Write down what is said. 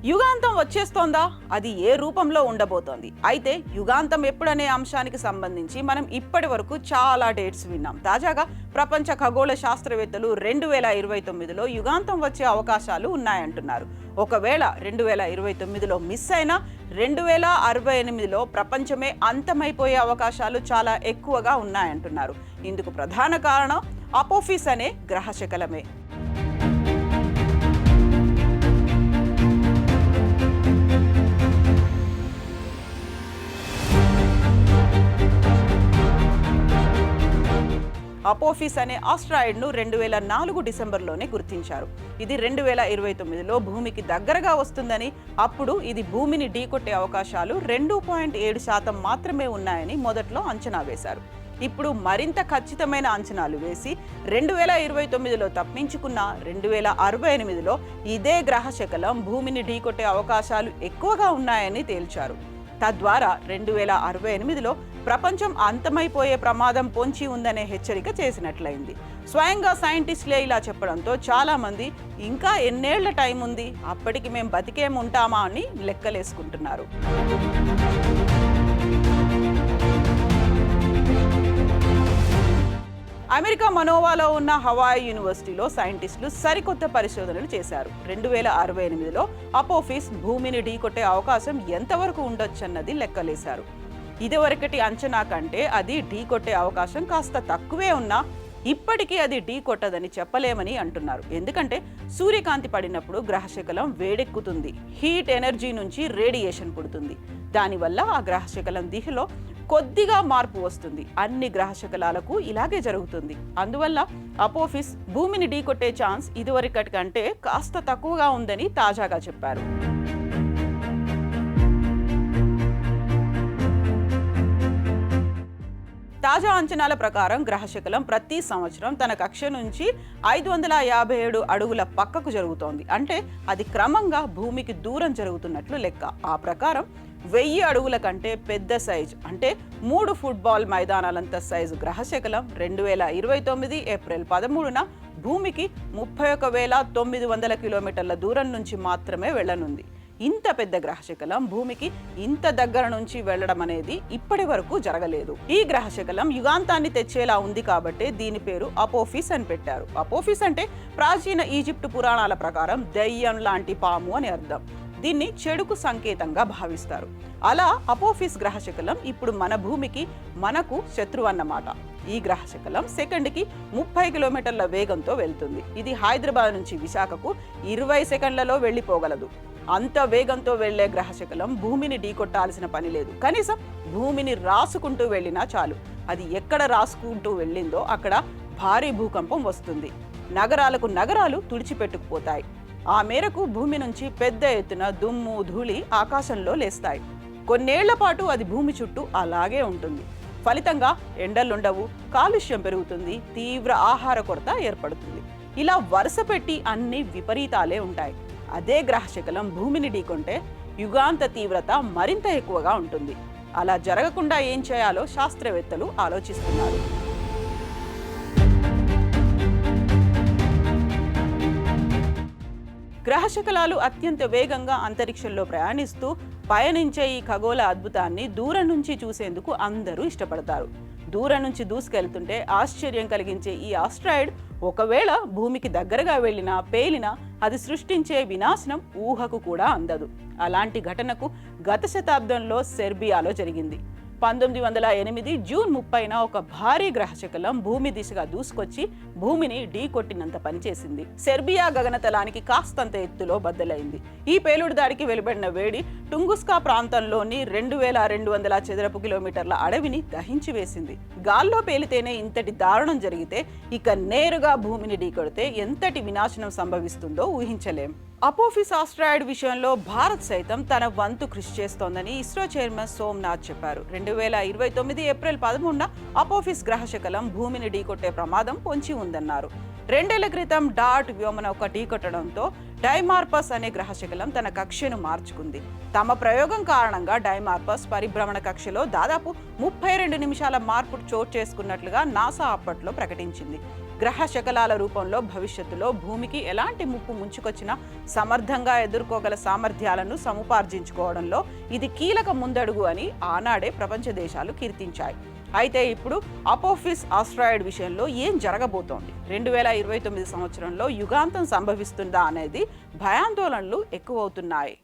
యుగాంతం వచ్చేస్తోందా? అది ఏ రూపంలో ఉండబోతోంది? అయితే యుగాంతం ఎప్పుడనే అంశానికి సంబంధించి మనం ఇప్పటి వరకు చాలా డేట్స్ విన్నాం. తాజాగా ప్రపంచ ఖగోళ శాస్త్రవేత్తలు 2029లో యుగాంతం వచ్చే అవకాశాలు ఉన్నాయంటున్నారు. ఒకవేళ 2029లో మిస్ అయినా 2068లో ప్రపంచమే అంతమైపోయే అవకాశాలు చాలా ఎక్కువగా ఉన్నాయంటున్నారు. ఇందుకు ప్రధాన కారణం అపోఫిస్ అనే గ్రహశకలమే. అపోఫిస్ అనే ఆస్ట్రాయిడ్ను 2004 డిసెంబర్లోనే గుర్తించారు. ఇది 2029లో భూమికి దగ్గరగా వస్తుందని, అప్పుడు ఇది భూమిని ఢీకొట్టే అవకాశాలు 2.7% మాత్రమే ఉన్నాయని మొదట్లో అంచనా వేశారు. ఇప్పుడు మరింత ఖచ్చితమైన అంచనాలు వేసి 2029లో తప్పించుకున్న 2068లో ఇదే గ్రహశకలం భూమిని ఢీకొట్టే అవకాశాలు ఎక్కువగా ఉన్నాయని తేల్చారు. తద్వారా 2068లో ప్రపంచం అంతమైపోయే ప్రమాదం పొంచి ఉందనే హెచ్చరిక చేసినట్లయింది. స్వయంగా సైంటిస్టులే ఇలా చెప్పడంతో చాలా మంది ఇంకా ఎన్నేళ్ల టైం ఉంది, అప్పటికి మేము బతికేముంటామా అని లెక్కలేసుకుంటున్నారు. అమెరికా మనోవాలో ఉన్న హవాయి యూనివర్సిటీలో సైంటిస్టులు సరికొత్త పరిశోధనలు చేశారు. 2068లో అపోఫిస్ భూమిని ఢీకొట్టే అవకాశం ఎంతవరకు ఉండొచ్చన్నది లెక్కలేశారు. ఇదివరకటి అంచనా కంటే అది ఢీకొట్టే అవకాశం కాస్త తక్కువే ఉన్నా ఇప్పటికీ అది ఢీకొట్టదని చెప్పలేమని అంటున్నారు. ఎందుకంటే సూర్యకాంతి పడినప్పుడు గ్రహశకలం వేడెక్కుతుంది, హీట్ ఎనర్జీ నుంచి రేడియేషన్ పుడుతుంది. దానివల్ల ఆ గ్రహశకలం దిశలో కొద్దిగా మార్పు వస్తుంది. అన్ని గ్రహశకలాలకు ఇలాగే జరుగుతుంది. అందువల్ల అపోఫిస్ భూమిని ఢీకొట్టే ఛాన్స్ ఇదివరకటి కంటే కాస్త తక్కువగా ఉందని తాజాగా చెప్పారు. తాజా అంచనాల ప్రకారం గ్రహశకలం ప్రతి సంవత్సరం తన కక్ష నుంచి 557 అడుగుల పక్కకు జరుగుతోంది. అంటే అది క్రమంగా భూమికి దూరం జరుగుతున్నట్లు లెక్క. ఆ ప్రకారం 1000 అడుగుల కంటే పెద్ద సైజు, అంటే 3 ఫుట్బాల్ మైదానాలంత సైజు గ్రహశకలం 2029 ఏప్రిల్ 13న భూమికి 31,900 కిలోమీటర్ల దూరం నుంచి మాత్రమే వెళ్లనుంది. ఇంత పెద్ద గ్రహశకలం భూమికి ఇంత దగ్గర నుంచి వెళ్లడం అనేది ఇప్పటి వరకు జరగలేదు. ఈ గ్రహశకలం యుగాంతాన్ని తెచ్చేలా ఉంది కాబట్టి దీని పేరు అపోఫిస్ అని పెట్టారు. అపోఫిస్ అంటే ప్రాచీన ఈజిప్టు పురాణాల ప్రకారం దెయ్యం లాంటి పాము అని అర్థం. దీన్ని చెడుకు సంకేతంగా భావిస్తారు. అలా అపోఫిస్ గ్రహశకలం ఇప్పుడు మన భూమికి మనకు శత్రువు అన్నమాట. ఈ గ్రహశకలం సెకండ్కి 30 కిలోమీటర్ల వేగంతో వెళ్తుంది. ఇది హైదరాబాద్ నుంచి విశాఖకు 20 సెకండ్లలో వెళ్ళిపోగలదు. అంత వేగంతో వెళ్లే గ్రహశకలం భూమిని ఢీకొట్టాల్సిన పని లేదు. కనీసం భూమిని రాసుకుంటూ వెళ్ళినా చాలు. అది ఎక్కడ రాసుకుంటూ వెళ్ళిందో అక్కడ భారీ భూకంపం వస్తుంది. నగరాలకు నగరాలు తుడిచిపెట్టుకుపోతాయి. ఆ మేరకు భూమి నుంచి పెద్ద ఎత్తున దుమ్ము ధూళి ఆకాశంలో లేస్తాయి. కొన్నేళ్ల పాటు అది భూమి చుట్టూ అలాగే ఉంటుంది. ఫలితంగా ఎండలుండవు, కాలుష్యం పెరుగుతుంది, తీవ్ర ఆహార కొరత ఏర్పడుతుంది. ఇలా వరుస పెట్టి అన్ని విపరీతాలే ఉంటాయి. అదే గ్రహశకలం భూమిని ఢీకొంటే యుగాంత తీవ్రత మరింత ఎక్కువగా ఉంటుంది. అలా జరగకుండా ఏం చేయాలో శాస్త్రవేత్తలు ఆలోచిస్తున్నారు. గ్రహశకలాలు అత్యంత వేగంగా అంతరిక్షంలో ప్రయాణిస్తూ పయనించే ఈ ఖగోళ అద్భుతాన్ని దూరం నుంచి చూసేందుకు అందరూ ఇష్టపడతారు. దూరం నుంచి దూసుకెళ్తుంటే ఆశ్చర్యం కలిగించే ఈ ఆస్ట్రాయిడ్ ఒకవేళ భూమికి దగ్గరగా వెళ్ళినా పేలినా అది సృష్టించే వినాశనం ఊహకు కూడా అందదు. అలాంటి ఘటనకు గత శతాబ్దంలో సెర్బియాలో జరిగింది. 1908 జూన్ 30న ఒక భారీ గ్రహశకలం భూమి దిశగా దూసుకొచ్చి భూమిని ఢీకొట్టినంత పనిచేసింది. సెర్బియా గగనతలానికి కాస్తంత ఎత్తులో బద్దలైంది. ఈ పేలుడు దాడికి వెలువడిన వేడి టుంగుస్కా ప్రాంతంలోని 2200 చదరపు కిలోమీటర్ల అడవిని దహించి వేసింది. గాల్లో పేలితేనే ఇంతటి దారుణం జరిగితే ఇక నేరుగా భూమిని ఢీకొడితే ఎంతటి వినాశనం సంభవిస్తుందో ఊహించలేం. అపోఫిస్ ఆస్ట్రాయిడ్ విషయంలో భారత్ సైతం తన వంతు కృషి చేస్తోందని ఇస్రో చైర్మన్ సోమనాథ్ చెప్పారు. 2029 ఏప్రిల్ 13న అపోఫిస్ గ్రహశకలం భూమిని ఢీకొట్టే ప్రమాదం పొంచి ఉందన్నారు. 2 ఏళ్ల క్రితం డాట్ వ్యోమనౌక ఢీకొట్టడంతో డైమార్పస్ అనే గ్రహశకలం తన కక్షను మార్చుకుంది. తమ ప్రయోగం కారణంగా డైమార్పస్ పరిభ్రమణ కక్షలో దాదాపు 32 నిమిషాల మార్పు చోటు చేసుకున్నట్లుగా నాసా అప్పట్లో ప్రకటించింది. గ్రహ శకలాల రూపంలో భవిష్యత్తులో భూమికి ఎలాంటి ముప్పు ముంచుకొచ్చినా సమర్థంగా ఎదుర్కోగల సామర్థ్యాలను సముపార్జించుకోవడంలో ఇది కీలక ముందడుగు అని ఆనాడే ప్రపంచ దేశాలు కీర్తించాయి. అయితే ఇప్పుడు అపోఫిస్ ఆస్ట్రాయిడ్ విషయంలో ఏం జరగబోతోంది? 2029 సంవత్సరంలో యుగాంతం సంభవిస్తుందా అనేది భయాందోళనలు ఎక్కువవుతున్నాయి.